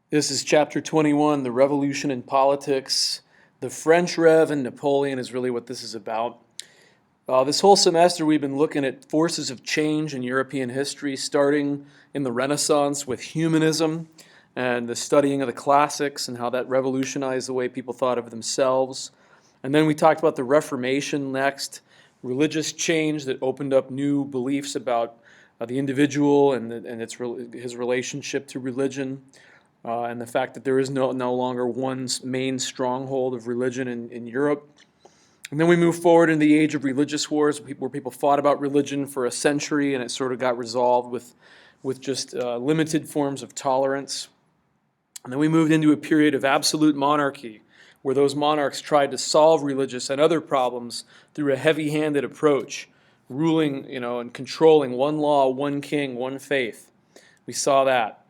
This is chapter 21, the revolution in politics. The French Rev and Napoleon is really what this is about. This whole semester we've been looking at forces of change in European history, starting in the Renaissance with humanism and the studying of the classics and how that revolutionized the way people thought of themselves. And then we talked about the Reformation next, religious change that opened up new beliefs about the individual and his relationship to religion. And the fact that there is no longer one main stronghold of religion in Europe. And then we move forward in the age of religious wars, where people fought about religion for a century, and it sort of got resolved with just limited forms of tolerance. And then we moved into a period of absolute monarchy, where those monarchs tried to solve religious and other problems through a heavy-handed approach, ruling, and controlling one law, one king, one faith. We saw that.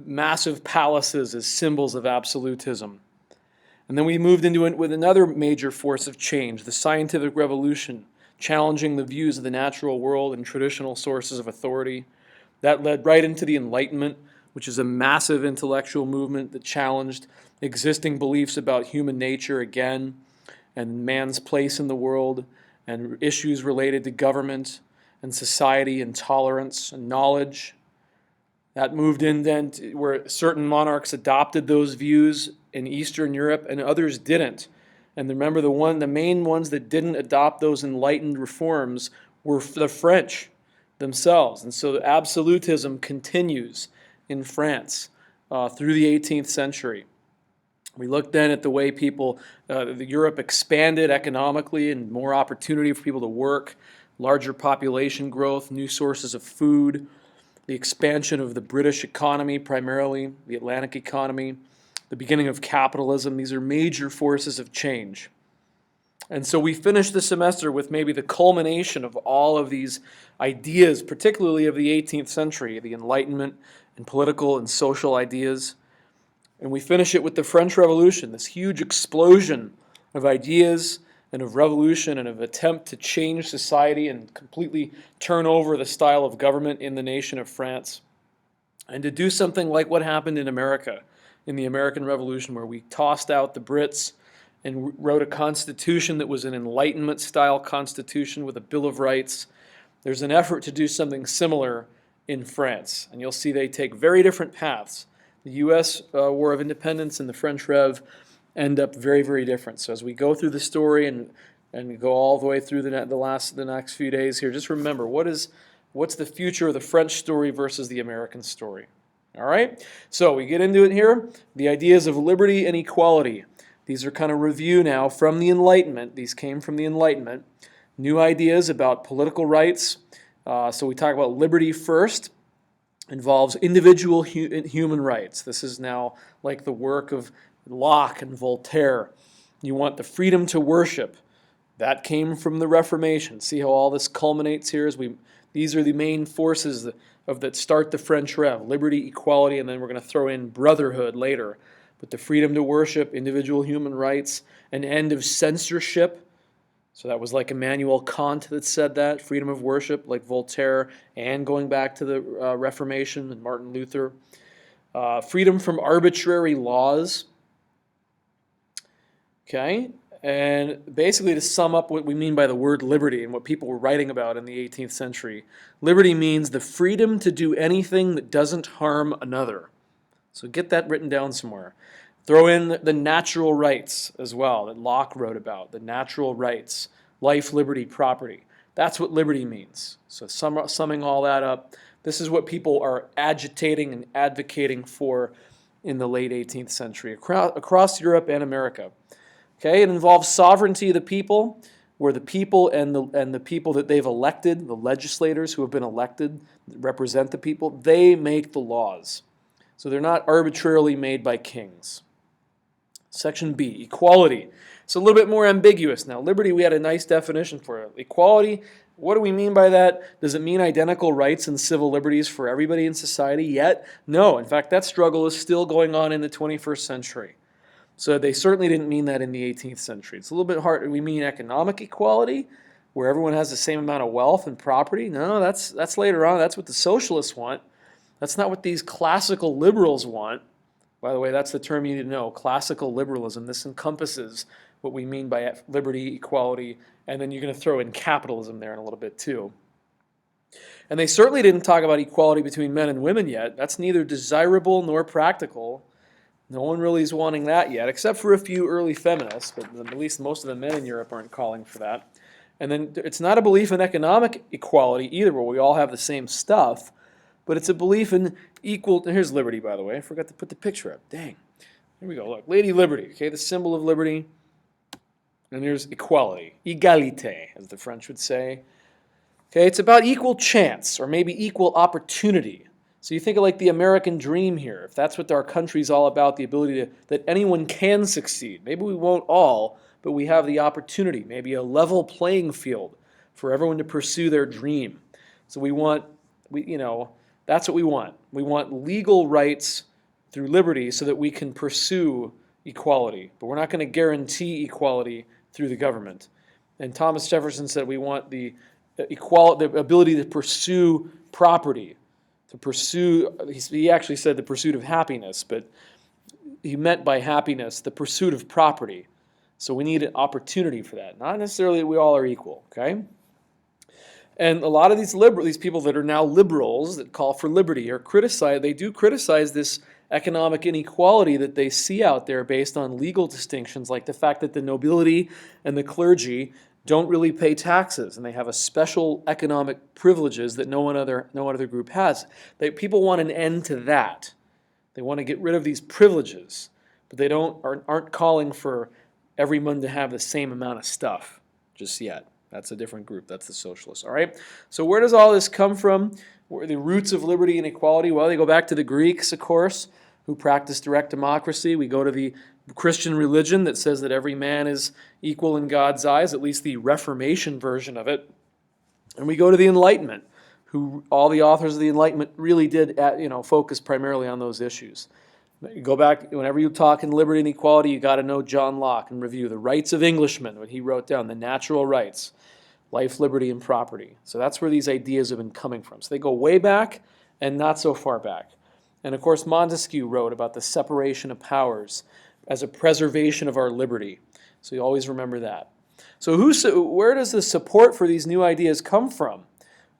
Massive palaces as symbols of absolutism. And then we moved into it with another major force of change, the scientific revolution, challenging the views of the natural world and traditional sources of authority. That led right into the Enlightenment, which is a massive intellectual movement that challenged existing beliefs about human nature again, and man's place in the world, and issues related to government and society and tolerance and knowledge. That moved in then where certain monarchs adopted those views in Eastern Europe and others didn't. And remember, the main ones that didn't adopt those enlightened reforms were the French themselves. And so absolutism continues in France through the 18th century. We looked then at the way Europe expanded economically and more opportunity for people to work, larger population growth, new sources of food, the expansion of the British economy primarily, the Atlantic economy, the beginning of capitalism. These are major forces of change. And so we finished the semester with maybe the culmination of all of these ideas, particularly of the 18th century, the Enlightenment and political and social ideas. And we finish it with the French Revolution, this huge explosion of ideas and of revolution and of attempt to change society and completely turn over the style of government in the nation of France, and to do something like what happened in America, in the American Revolution, where we tossed out the Brits and wrote a constitution that was an Enlightenment-style constitution with a Bill of Rights. There's an effort to do something similar in France, and you'll see they take very different paths. The U.S. War of Independence and the French Rev end up very, very different. So as we go through the story and go all the way through the next few days here, just remember what's the future of the French story versus the American story. All right? So we get into it here. The ideas of liberty and equality. These are kind of review now from the Enlightenment. These came from the Enlightenment. New ideas about political rights. So we talk about liberty first. Involves individual human rights. This is now like the work of Locke and Voltaire. You want the freedom to worship. That came from the Reformation. See how all this culminates here? These are the main forces that start the French Rev. Liberty, equality, and then we're going to throw in brotherhood later. But the freedom to worship, individual human rights, an end of censorship. So that was like Immanuel Kant that said that, freedom of worship, like Voltaire, and going back to the Reformation and Martin Luther. Freedom from arbitrary laws. Okay, and basically to sum up what we mean by the word liberty and what people were writing about in the 18th century, liberty means the freedom to do anything that doesn't harm another. So get that written down somewhere. Throw in the natural rights as well that Locke wrote about, the natural rights, life, liberty, property. That's what liberty means. So summing all that up, this is what people are agitating and advocating for in the late 18th century across Europe and America. Okay, it involves sovereignty of the people, where the people and the people that they've elected, the legislators who have been elected, represent the people, they make the laws. So they're not arbitrarily made by kings. Section B, equality. It's a little bit more ambiguous now. Liberty, we had a nice definition for it. Equality, what do we mean by that? Does it mean identical rights and civil liberties for everybody in society yet? No, in fact, that struggle is still going on in the 21st century. So they certainly didn't mean that in the 18th century. It's a little bit hard. We mean economic equality, where everyone has the same amount of wealth and property. No, that's later on. That's what the socialists want. That's not what these classical liberals want. By the way, that's the term you need to know, classical liberalism. This encompasses what we mean by liberty, equality, and then you're going to throw in capitalism there in a little bit too. And they certainly didn't talk about equality between men and women yet. That's neither desirable nor practical. No one really is wanting that yet, except for a few early feminists, but at least most of the men in Europe aren't calling for that. And then it's not a belief in economic equality either, where we all have the same stuff, but it's a belief in equal. Here's liberty, by the way. I forgot to put the picture up. Dang. Here we go. Look, Lady Liberty, okay, the symbol of liberty. And here's equality, égalité, as the French would say. Okay, it's about equal chance, or maybe equal opportunity. So you think of like the American dream here. If that's what our country's all about, the ability that anyone can succeed. Maybe we won't all, but we have the opportunity, maybe a level playing field for everyone to pursue their dream. So that's what we want. We want legal rights through liberty so that we can pursue equality. But we're not going to guarantee equality through the government. And Thomas Jefferson said we want the ability to pursue property, he actually said the pursuit of happiness, but he meant by happiness the pursuit of property. So we need an opportunity for that. Not necessarily that we all are equal, okay? And a lot of these people that are now liberals that call for liberty they do criticize this economic inequality that they see out there based on legal distinctions, like the fact that the nobility and the clergy don't really pay taxes, and they have a special economic privileges that no other group has. People want an end to that. They want to get rid of these privileges, but they aren't calling for everyone to have the same amount of stuff just yet. That's a different group. That's the socialists. All right. So where does all this come from? Where are the roots of liberty and equality? Well, they go back to the Greeks, of course, who practiced direct democracy. We go to the Christian religion that says that every man is equal in God's eyes, at least the Reformation version of it. And we go to the Enlightenment, who all the authors of the Enlightenment really did focus primarily on those issues. You go back, whenever you talk in liberty and equality, you got to know John Locke and review the rights of Englishmen, what he wrote down, the natural rights, life, liberty, and property. So that's where these ideas have been coming from. So they go way back and not so far back. And of course, Montesquieu wrote about the separation of powers as a preservation of our liberty. So you always remember that. So where does the support for these new ideas come from?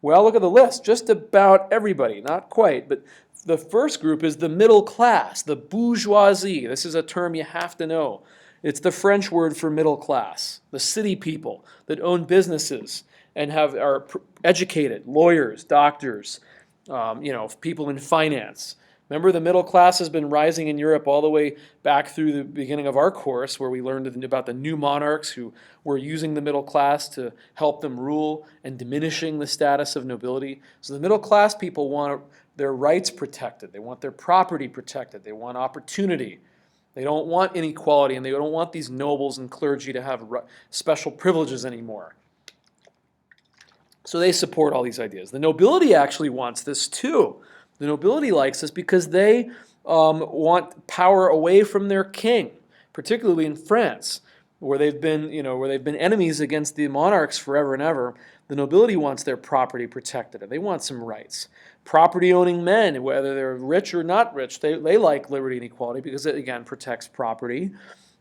Well, look at the list. Just about everybody, not quite, but the first group is the middle class, the bourgeoisie. This is a term you have to know. It's the French word for middle class, the city people that own businesses and are educated, lawyers, doctors, people in finance. Remember, the middle class has been rising in Europe all the way back through the beginning of our course, where we learned about the new monarchs who were using the middle class to help them rule and diminishing the status of nobility. So the middle class people want their rights protected. They want their property protected. They want opportunity. They don't want inequality, and they don't want these nobles and clergy to have special privileges anymore. So they support all these ideas. The nobility actually wants this too. The nobility likes this because they want power away from their king, particularly in France, where they've been enemies against the monarchs forever and ever. The nobility wants their property protected, and they want some rights. Property-owning men, whether they're rich or not rich, they like liberty and equality because it, again, protects property,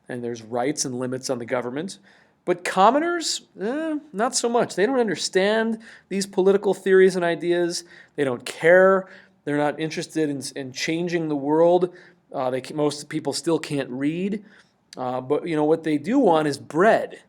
and there's rights and limits on the government. But commoners, not so much. They don't understand these political theories and ideas. They don't care. They're not interested in changing the world. Most people still can't read. But what they do want is bread.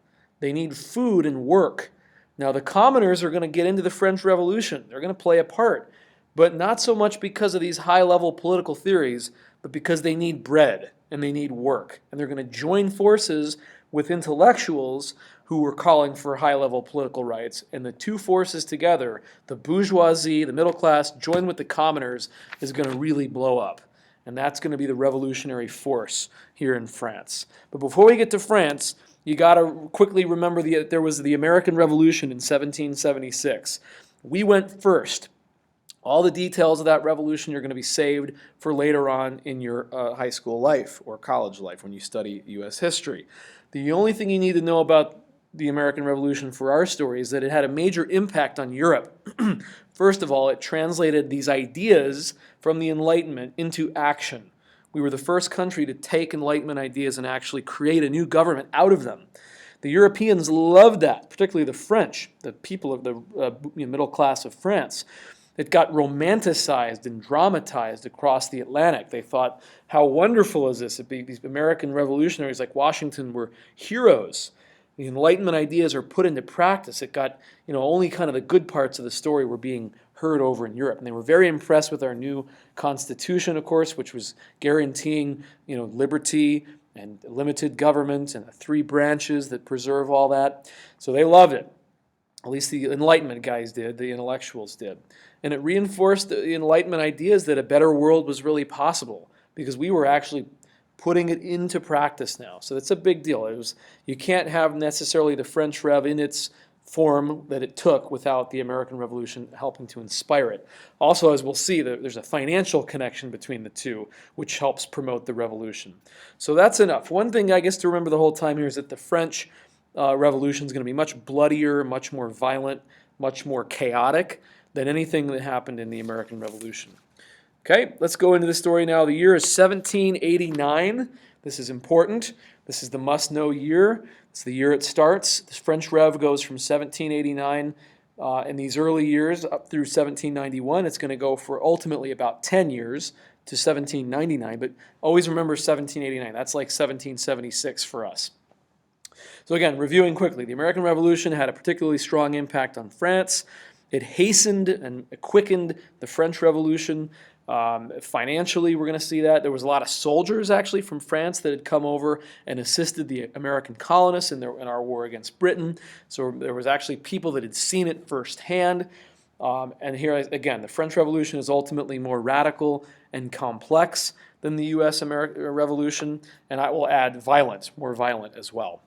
They need food and work. Now the commoners are going to get into the French Revolution. They're going to play a part. But not so much because of these high-level political theories, but because they need bread and they need work. And they're going to join forces with intellectuals who were calling for high-level political rights. And the two forces together, the bourgeoisie, the middle class, joined with the commoners, is going to really blow up. And that's going to be the revolutionary force here in France. But before we get to France, you got to quickly remember there was the American Revolution in 1776. We went first. All the details of that revolution are going to be saved for later on in your high school life or college life when you study U.S. history. The only thing you need to know about the American Revolution for our story is that it had a major impact on Europe. First of all, it translated these ideas from the Enlightenment into action. We were the first country to take Enlightenment ideas and actually create a new government out of them. The Europeans loved that, particularly the French, the people of the middle class of France. It got romanticized and dramatized across the Atlantic. They thought, how wonderful is this? These American revolutionaries like Washington were heroes. The Enlightenment ideas are put into practice. It got, only kind of the good parts of the story were being heard over in Europe. And they were very impressed with our new Constitution, of course, which was guaranteeing, liberty and limited government and the three branches that preserve all that. So they loved it. At least the Enlightenment guys did, the intellectuals did. And it reinforced the Enlightenment ideas that a better world was really possible because we were actually putting it into practice now. So that's a big deal. You can't have necessarily the French Rev in its form that it took without the American Revolution helping to inspire it. Also, as we'll see, there's a financial connection between the two, which helps promote the revolution. So that's enough. One thing I guess to remember the whole time here is that the French Revolution is going to be much bloodier, much more violent, much more chaotic than anything that happened in the American Revolution. Okay, let's go into the story now. The year is 1789. This is important. This is the must-know year. It's the year it starts. The French Rev goes from 1789 in these early years up through 1791. It's going to go for ultimately about 10 years to 1799. But always remember 1789. That's like 1776 for us. So again, reviewing quickly, the American Revolution had a particularly strong impact on France. It hastened and quickened the French Revolution. Financially, we're going to see that. There was a lot of soldiers, actually, from France that had come over and assisted the American colonists in our war against Britain. So there was actually people that had seen it firsthand. And here, again, the French Revolution is ultimately more radical and complex than the U.S. Revolution. And I will add violent, more violent as well.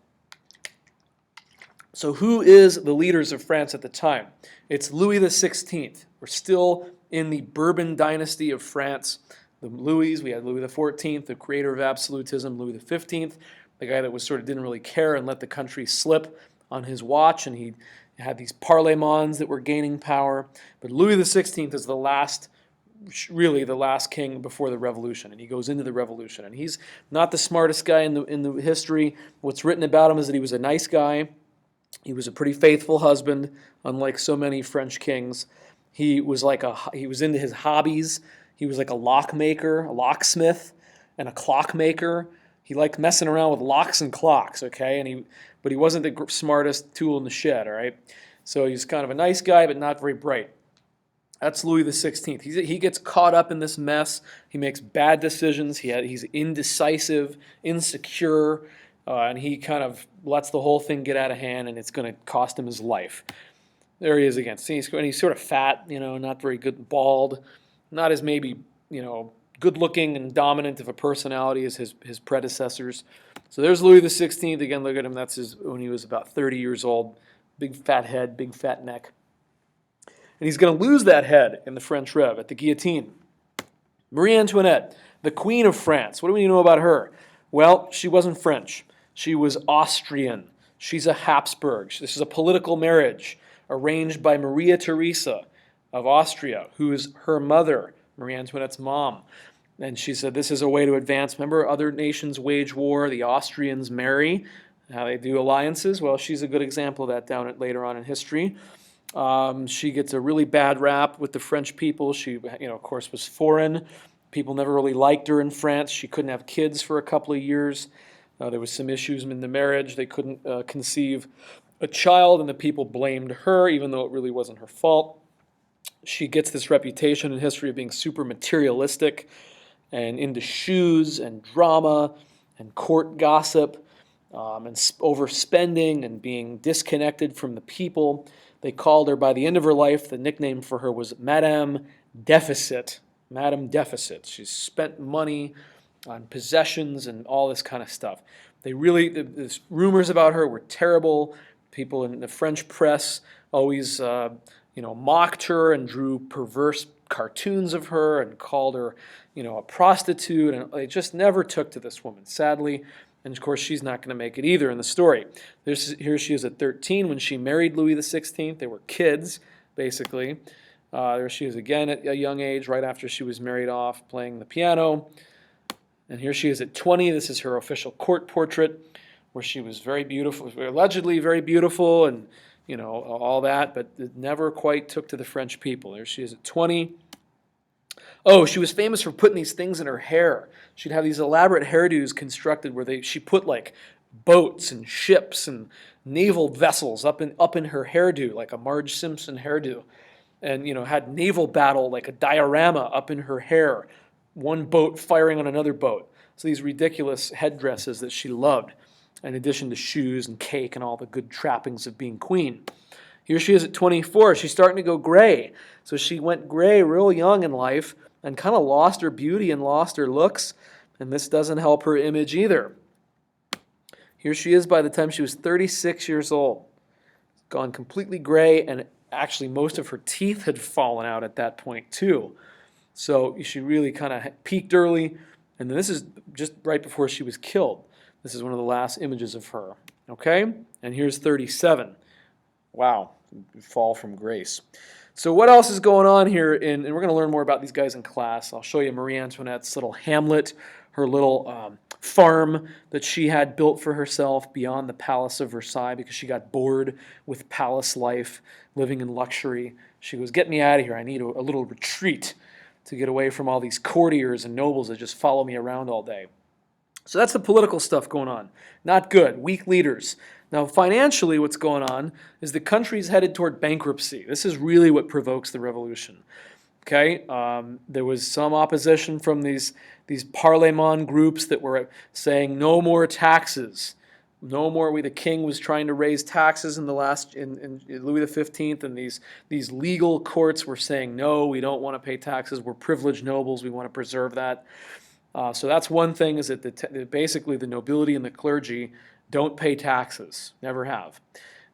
So who is the leaders of France at the time? It's Louis XVI. We're still in the Bourbon dynasty of France. The Louis, we had Louis XIV, the creator of absolutism, Louis XV, the guy that didn't really care and let the country slip on his watch, and he had these parlements that were gaining power. But Louis XVI is the last king before the revolution, and he goes into the revolution. And he's not the smartest guy in the history. What's written about him is that he was a nice guy. He was a pretty faithful husband, unlike so many French kings. He was into his hobbies. He was like a lockmaker, a locksmith, and a clockmaker. He liked messing around with locks and clocks, okay? But he wasn't the smartest tool in the shed, all right? So he's kind of a nice guy, but not very bright. That's Louis XVI. He gets caught up in this mess. He makes bad decisions. He's indecisive, insecure, and he kind of lets the whole thing get out of hand, and it's going to cost him his life. There he is again. See, he's sort of fat, not very good, bald, not as maybe, good-looking and dominant of a personality as his predecessors. So there's Louis XVI. Again, look at him. That's when he was about 30 years old. Big fat head, big fat neck. And he's going to lose that head in the French Rev at the guillotine. Marie Antoinette, the Queen of France. What do we know about her? Well, she wasn't French. She was Austrian. She's a Habsburg. This is a political marriage arranged by Maria Theresa of Austria, who is her mother, Marie Antoinette's mom. And she said this is a way to advance. Remember, other nations wage war. The Austrians marry. How they do alliances. Well, she's a good example of that later on in history. She gets a really bad rap with the French people. She, of course, was foreign. People never really liked her in France. She couldn't have kids for a couple of years. There was some issues in the marriage. They couldn't conceive a child, and the people blamed her, even though it really wasn't her fault. She gets this reputation in history of being super materialistic and into shoes and drama and court gossip and overspending and being disconnected from the people. They called her, by the end of her life, the nickname for her was Madame Deficit. Madame Deficit. She spent money on possessions and all this kind of stuff. The rumors about her were terrible. People in the French press always, mocked her and drew perverse cartoons of her and called her, a prostitute. And they just never took to this woman, sadly. And of course, she's not going to make it either in the story. Here she is at 13 when she married Louis XVI. They were kids, basically. There she is again at a young age, right after she was married off, playing the piano. And here she is at 20. This is her official court portrait, where she was very beautiful, allegedly very beautiful, and all that, but it never quite took to the French people. There she is at 20. Oh, she was famous for putting these things in her hair. She'd have these elaborate hairdos constructed where she put like boats and ships and naval vessels up in her hairdo, like a Marge Simpson hairdo, and had naval battle like a diorama up in her hair, one boat firing on another boat. So these ridiculous headdresses that she loved, in addition to shoes and cake and all the good trappings of being queen. Here she is at 24. She's starting to go gray. So she went gray real young in life and kind of lost her beauty and lost her looks, and this doesn't help her image either. Here she is by the time she was 36 years old. Gone completely gray, and actually most of her teeth had fallen out at that point too. So she really kind of peaked early, and then this is just right before she was killed. This is one of the last images of her. Okay? And here's 37. Wow, fall from grace. So what else is going on here? And we're going to learn more about these guys in class. I'll show you Marie Antoinette's little hamlet, her little farm that she had built for herself beyond the Palace of Versailles because she got bored with palace life, living in luxury. She goes, "Get me out of here. I need a little retreat to get away from all these courtiers and nobles that just follow me around all day." So that's the political stuff going on. Not good. Weak leaders. Now, financially, what's going on is the country's headed toward bankruptcy. This is really what provokes the revolution. Okay, there was some opposition from these Parlement groups that were saying no more taxes, no more. The king was trying to raise taxes in Louis XV, and these legal courts were saying no, we don't want to pay taxes. We're privileged nobles. We want to preserve that. So that's one thing, is that basically the nobility and the clergy don't pay taxes, never have.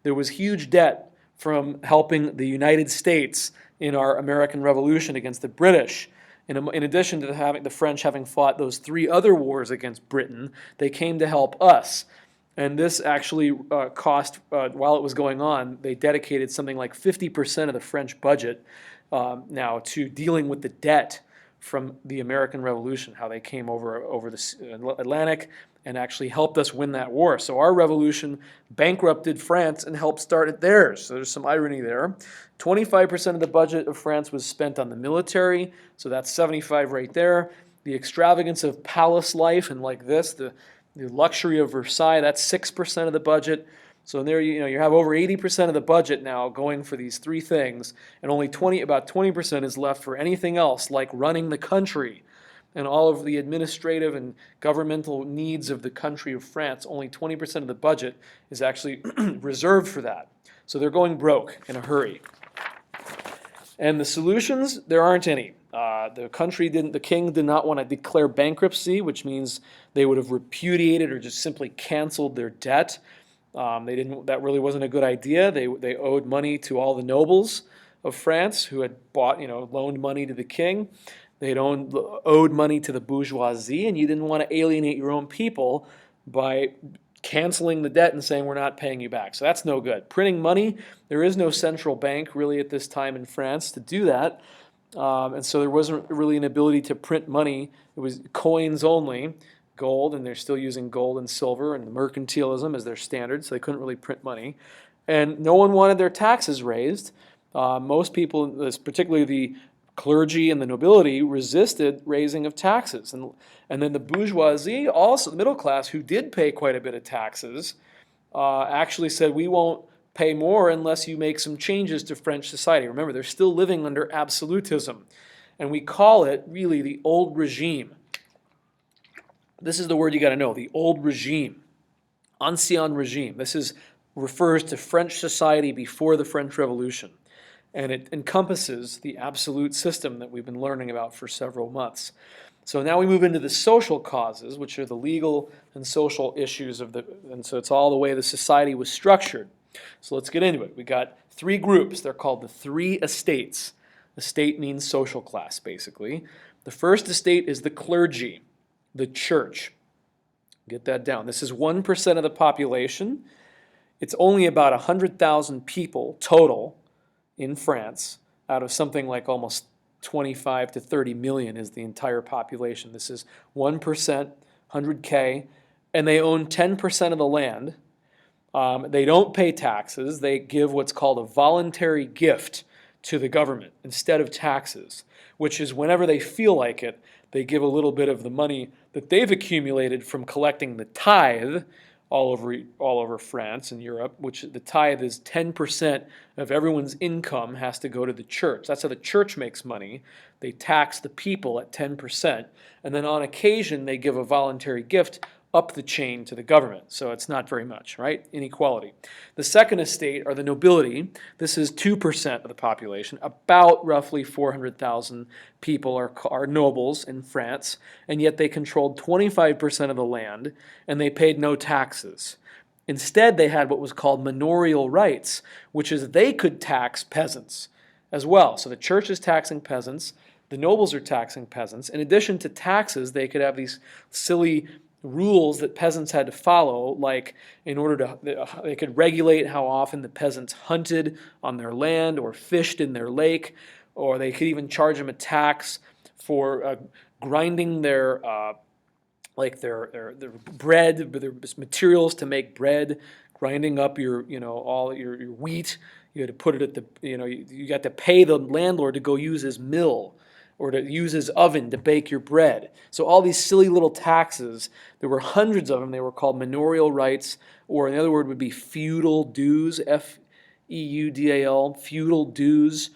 There was huge debt from helping the United States in our American Revolution against the British. In addition to the French having fought those 3 other wars against Britain, they came to help us. And this actually cost, while it was going on, they dedicated something like 50% of the French budget now to dealing with the debt from the American Revolution, how they came over the Atlantic and actually helped us win that war. So our revolution bankrupted France and helped start it theirs. So there's some irony there. 25% of the budget of France was spent on the military, so that's 75 right there. The extravagance of palace life and like this, the luxury of Versailles, that's 6% of the budget. So there you have over 80% of the budget now going for these 3 things, and only about 20% is left for anything else, like running the country and all of the administrative and governmental needs of the country of France. Only 20% of the budget is actually reserved for that. So they're going broke in a hurry. And the solutions, there aren't any. The king did not want to declare bankruptcy, which means they would have repudiated or just simply canceled their debt. That really wasn't a good idea. They owed money to all the nobles of France who had loaned money to the king. They owed money to the bourgeoisie, and you didn't want to alienate your own people by canceling the debt and saying we're not paying you back. So that's no good. Printing money, there is no central bank really at this time in France to do that. And so there wasn't really an ability to print money. It was coins only, gold, and they're still using gold and silver and mercantilism as their standard, so they couldn't really print money. And no one wanted their taxes raised. Most people, particularly the clergy and the nobility, resisted raising of taxes. And then the bourgeoisie, also the middle class, who did pay quite a bit of taxes, actually said, we won't pay more unless you make some changes to French society. Remember, they're still living under absolutism. And we call it really the old regime. This is the word you got to know, the old regime, ancien regime. This refers to French society before the French Revolution, and it encompasses the absolute system that we've been learning about for several months. So now we move into the social causes, which are the legal and social issues and so it's all the way the society was structured. So let's get into it. We got 3 groups. They're called the 3 estates. Estate means social class, basically. The first estate is the clergy. The church. Get that down. This is 1% of the population. It's only about 100,000 people total in France. out of something like almost 25 to 30 million is the entire population. This is 1%, 100K, and they own 10% of the land. They don't pay taxes. They give what's called a voluntary gift to the government instead of taxes, which is whenever they feel like it, they give a little bit of the money that they've accumulated from collecting the tithe all over France and Europe, which the tithe is 10% of everyone's income has to go to the church. That's how the church makes money. They tax the people at 10%, and then on occasion they give a voluntary gift up the chain to the government. So it's not very much, right? Inequality. The second estate are the nobility. This is 2% of the population. About roughly 400,000 people are nobles in France, and yet they controlled 25% of the land, and they paid no taxes. Instead, they had what was called manorial rights, which is they could tax peasants as well. So the church is taxing peasants, the nobles are taxing peasants. In addition to taxes, they could have these silly rules that peasants had to follow, like in order to, they could regulate how often the peasants hunted on their land or fished in their lake, or they could even charge them a tax for grinding their their bread, their materials to make bread, grinding up your all your wheat. You had to put it at the you got to pay the landlord to go use his mill or to use his oven to bake your bread. So all these silly little taxes, there were hundreds of them. They were called manorial rights, or another word would be feudal dues, F-E-U-D-A-L, feudal dues.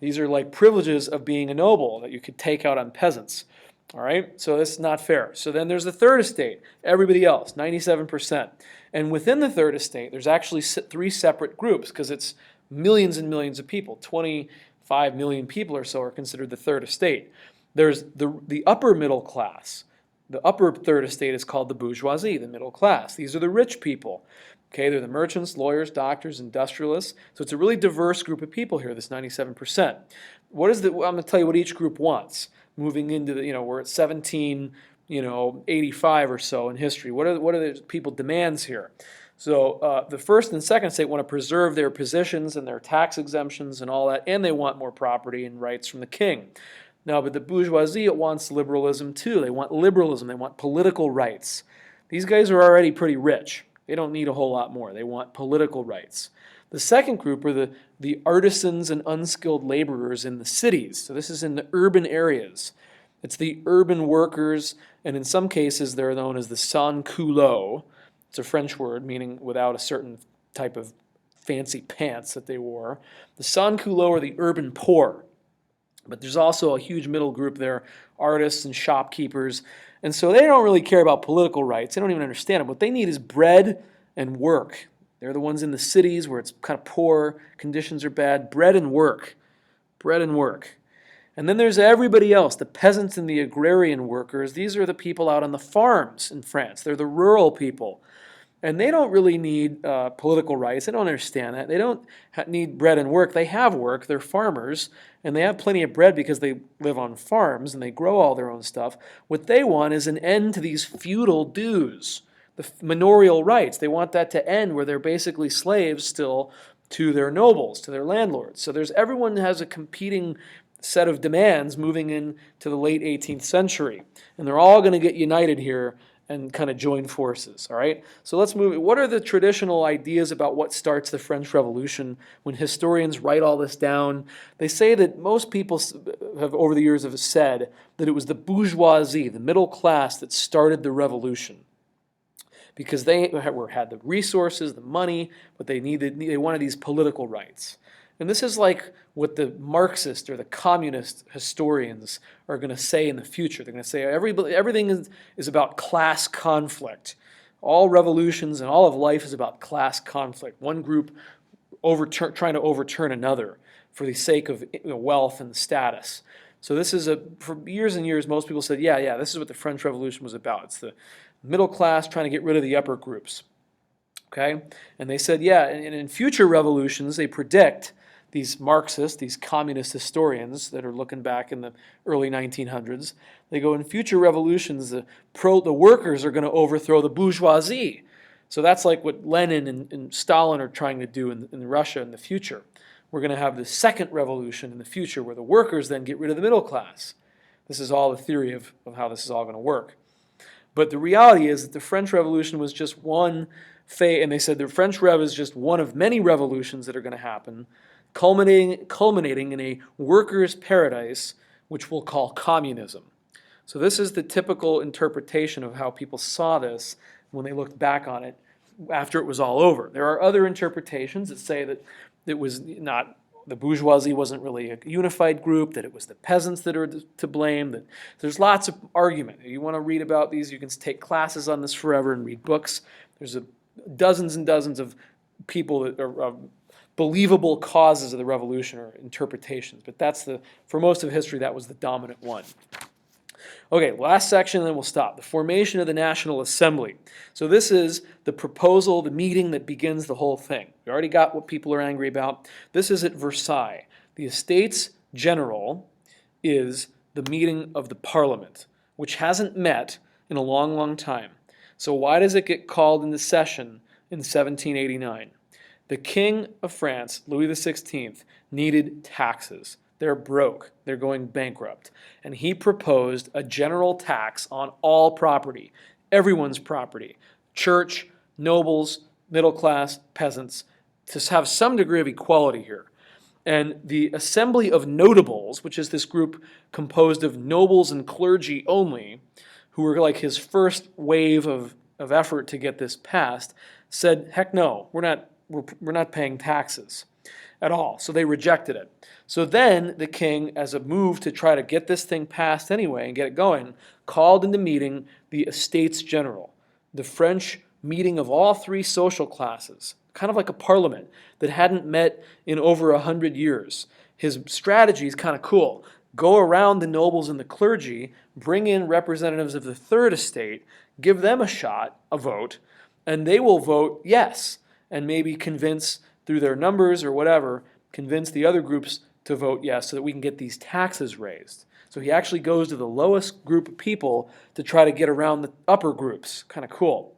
These are like privileges of being a noble that you could take out on peasants. All right, so this is not fair. So then there's the third estate, everybody else, 97%. And within the third estate, there's actually three separate groups because it's millions and millions of people, 25 million people or so are considered the third estate. There's the upper middle class. The upper third estate is called the bourgeoisie, the middle class. These are the rich people. Okay, they're the merchants, lawyers, doctors, industrialists. So it's a really diverse group of people here, this 97%. I'm going to tell you what each group wants. Moving into we're at 1785 or so in history. What are the people's demands here? So the first and second estate want to preserve their positions and their tax exemptions and all that, and they want more property and rights from the king. Now, but the bourgeoisie wants liberalism too. They want liberalism. They want political rights. These guys are already pretty rich. They don't need a whole lot more. They want political rights. The second group are the artisans and unskilled laborers in the cities. So this is in the urban areas. It's the urban workers, and in some cases they're known as the sans-culottes. It's a French word meaning without a certain type of fancy pants that they wore. The sans-culottes are the urban poor. But there's also a huge middle group there, artists and shopkeepers. And so they don't really care about political rights. They don't even understand it. What they need is bread and work. They're the ones in the cities where it's kind of poor, conditions are bad. Bread and work. Bread and work. And then there's everybody else, the peasants and the agrarian workers. These are the people out on the farms in France. They're the rural people. And they don't really need political rights. They don't understand that. They don't need bread and work. They have work. They're farmers. And they have plenty of bread because they live on farms and they grow all their own stuff. What they want is an end to these feudal dues, the manorial rights. They want that to end where they're basically slaves still to their nobles, to their landlords. So everyone has a competing set of demands moving into the late 18th century. And they're all going to get united here and kind of join forces, all right? So let's move. What are the traditional ideas about what starts the French Revolution? When historians write all this down, they say that most people have over the years have said that it was the bourgeoisie, the middle class, that started the revolution. Because they had the resources, the money, but they wanted these political rights. And this is like what the Marxist or the communist historians are going to say in the future. They're going to say everything is about class conflict. All revolutions and all of life is about class conflict. One group trying to overturn another for the sake of wealth and status. So this is for years and years, most people said, yeah, this is what the French Revolution was about. It's the middle class trying to get rid of the upper groups. Okay? And they said, and in future revolutions, they predict, these Marxists, these communist historians that are looking back in the early 1900s, they go, in future revolutions, the workers are going to overthrow the bourgeoisie. So that's like what Lenin and Stalin are trying to do in Russia in the future. we're going to have the second revolution in the future where the workers then get rid of the middle class. This is all the theory of how this is all going to work. But the reality is that the French Revolution was just one phase, and they said the French Rev is just one of many revolutions that are going to happen, culminating in a workers' paradise, which we'll call communism. So this is the typical interpretation of how people saw this when they looked back on it after it was all over. There are other interpretations that say that it was not, the bourgeoisie wasn't really a unified group, that it was the peasants that are to blame, that there's lots of argument. If you want to read about these, you can take classes on this forever and read books. There's dozens and dozens of people that are believable causes of the revolution or interpretations, but for most of history, that was the dominant one. Okay, last section, and then we'll stop. The formation of the National Assembly. So this is the proposal, the meeting that begins the whole thing. We already got what people are angry about. This is at Versailles. The Estates General is the meeting of the Parliament, which hasn't met in a long, long time. So why does it get called into session in 1789? The King of France, Louis XVI, needed taxes. They're broke. They're going bankrupt. And he proposed a general tax on all property, everyone's property, church, nobles, middle class, peasants, to have some degree of equality here. And the Assembly of Notables, which is this group composed of nobles and clergy only, who were like his first wave of effort to get this passed, said, heck no, we're not paying taxes at all. So they rejected it. So then the king, as a move to try to get this thing passed anyway and get it going, called into meeting the Estates General, the French meeting of all three social classes, kind of like a parliament that hadn't met in over 100 years. His strategy is kind of cool. Go around the nobles and the clergy, bring in representatives of the third estate, give them a shot, a vote, and they will vote yes, and maybe convince, through their numbers or whatever, convince the other groups to vote yes so that we can get these taxes raised. So he actually goes to the lowest group of people to try to get around the upper groups. Kind of cool.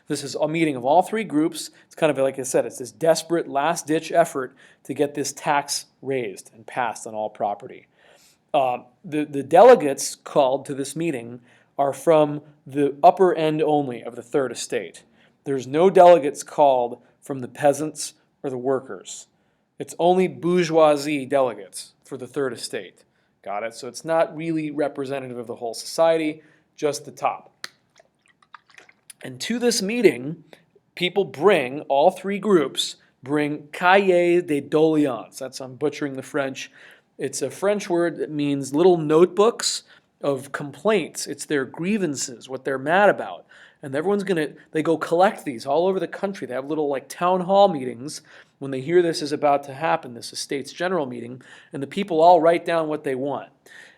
This is a meeting of all three groups. It's kind of like I said, it's this desperate last-ditch effort to get this tax raised and passed on all property. The delegates called to this meeting are from the upper end only of the third estate. There's no delegates called from the peasants or the workers. It's only bourgeoisie delegates for the third estate. Got it? So it's not really representative of the whole society, just the top. And to this meeting, people bring, all three groups, bring cahiers de doléances. That's, I'm butchering the French. It's a French word that means little notebooks of complaints. It's their grievances, what they're mad about. And everyone's they go collect these all over the country. They have little like town hall meetings when they hear this is about to happen, this Estates General meeting, and the people all write down what they want.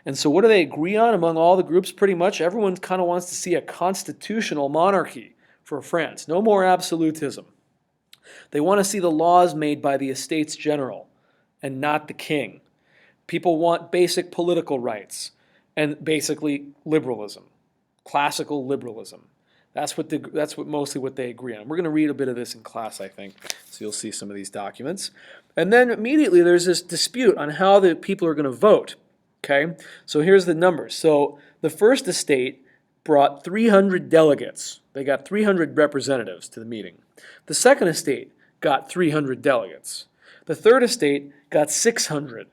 And so what do they agree on among all the groups? Pretty much everyone kind of wants to see a constitutional monarchy for France. No more absolutism. They want to see the laws made by the Estates General and not the king. People want basic political rights and basically liberalism, classical liberalism. That's mostly what they agree on. We're going to read a bit of this in class, I think, so you'll see some of these documents. And then immediately there's this dispute on how the people are going to vote. Okay, so here's the numbers. So the first estate brought 300 delegates. They got 300 representatives to the meeting. The second estate got 300 delegates. The third estate got 600.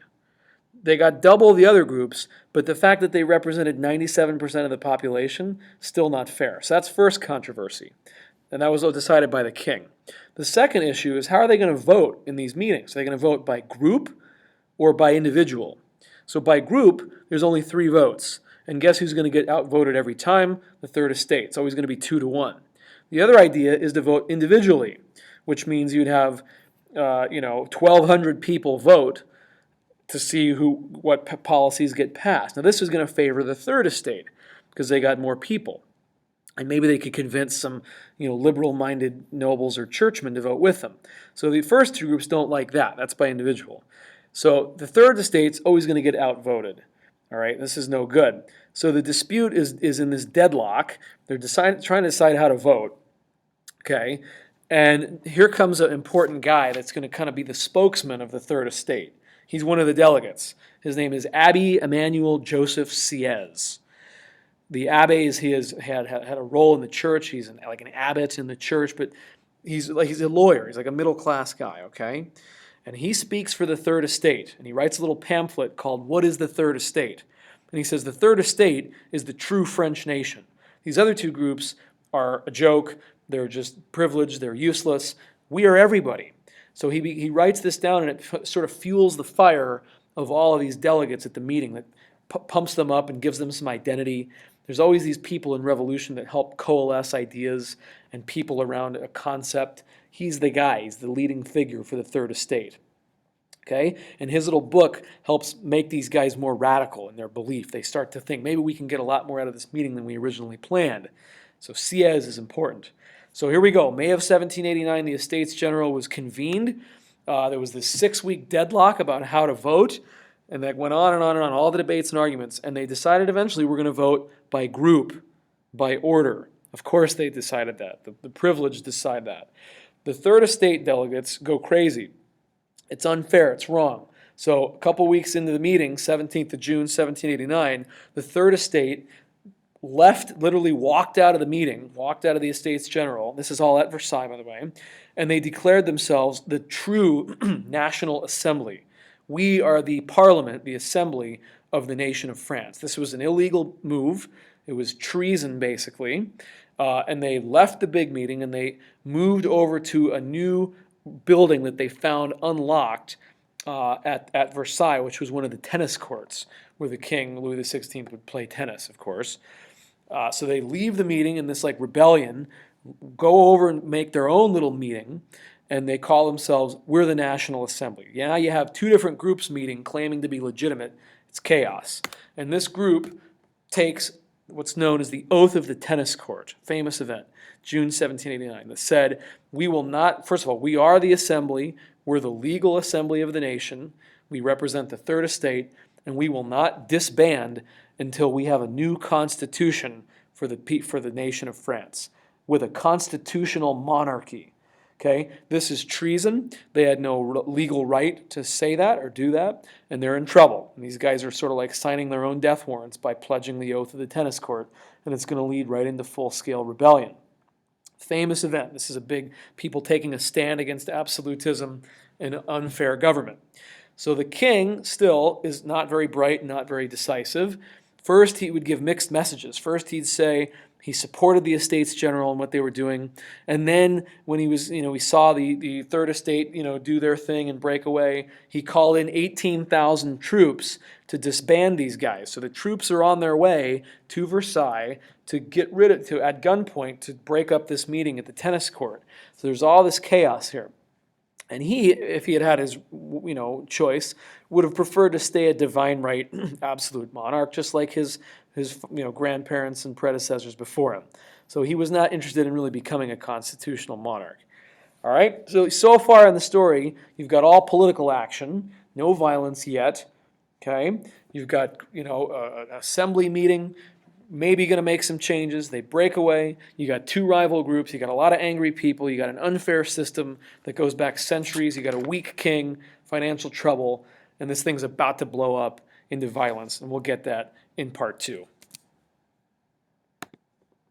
They got double the other groups, but the fact that they represented 97% of the population, still not fair. So that's first controversy, and that was decided by the king. The second issue is how are they going to vote in these meetings? Are they going to vote by group or by individual? So by group, there's only 3 votes, and guess who's going to get outvoted every time? The third estate. It's always going to be 2-1. The other idea is to vote individually, which means you'd have 1,200 people vote to see what policies get passed. Now this is going to favor the third estate because they got more people. And maybe they could convince some liberal-minded nobles or churchmen to vote with them. So the first 2 groups don't like that. That's by individual. So the third estate's always going to get outvoted. All right, this is no good. So the dispute is in this deadlock. They're trying to decide how to vote. Okay, And here comes an important guy that's going to kind of be the spokesman of the Third Estate. He's one of the delegates. His name is Abbe Emmanuel Joseph Sieyès. The abbes, he has had a role in the church. He's like an abbot in the church, but he's a lawyer. He's like a middle-class guy, okay? And he speaks for the Third Estate, and he writes a little pamphlet called "What is the Third Estate?" And he says the Third Estate is the true French nation. These other two groups are a joke. They're just privileged. They're useless. We are everybody. So he writes this down, and it sort of fuels the fire of all of these delegates at the meeting that pumps them up and gives them some identity. There's always these people in revolution that help coalesce ideas and people around a concept. He's the guy. He's the leading figure for the Third Estate. Okay? And his little book helps make these guys more radical in their belief. They start to think, maybe we can get a lot more out of this meeting than we originally planned. So Sieyès is important. So here we go. May of 1789, the Estates General was convened. There was this 6-week deadlock about how to vote, and that went on and on and on, all the debates and arguments, and they decided eventually we're going to vote by group, by order. Of course they decided that. The privileged decide that. The Third Estate delegates go crazy. It's unfair. It's wrong. So a couple weeks into the meeting, 17th of June, 1789, the Third Estate literally walked out of the meeting, walked out of the Estates General. This is all at Versailles, by the way. And they declared themselves the true National Assembly. We are the Parliament, the Assembly of the nation of France. This was an illegal move. It was treason, basically. And they left the big meeting and they moved over to a new building that they found unlocked at Versailles, which was one of the tennis courts where the king, Louis XVI, would play tennis, of course. So they leave the meeting in this like rebellion, go over and make their own little meeting, and they call themselves, we're the National Assembly. Yeah, you have two different groups meeting claiming to be legitimate. It's chaos. And this group takes what's known as the Oath of the Tennis Court, famous event, June 1789, that said, we will not, first of all, we are the assembly, we're the legal assembly of the nation, we represent the Third Estate, and we will not disband until we have a new constitution for the nation of France, with a constitutional monarchy. Okay, this is treason. They had no legal right to say that or do that, and they're in trouble. And these guys are sort of like signing their own death warrants by pledging the oath of the tennis court, and it's going to lead right into full-scale rebellion. Famous event. This is a big people taking a stand against absolutism and unfair government. So the king still is not very bright, not very decisive. First, he would give mixed messages. First, he'd say he supported the Estates General and what they were doing. And then when he was, he saw the Third Estate, do their thing and break away, he called in 18,000 troops to disband these guys. So the troops are on their way to Versailles to get rid of, at gunpoint, to break up this meeting at the tennis court. So there's all this chaos here. And he, if he had had his, choice, would have preferred to stay a divine right, absolute monarch, just like his grandparents and predecessors before him. So he was not interested in really becoming a constitutional monarch. All right. So far in the story, you've got all political action, no violence yet. Okay. You've got an assembly meeting, maybe going to make some changes. They break away. You got two rival groups. You got a lot of angry people. You got an unfair system that goes back centuries. You got a weak king, financial trouble, and this thing's about to blow up into violence. And we'll get that in part 2.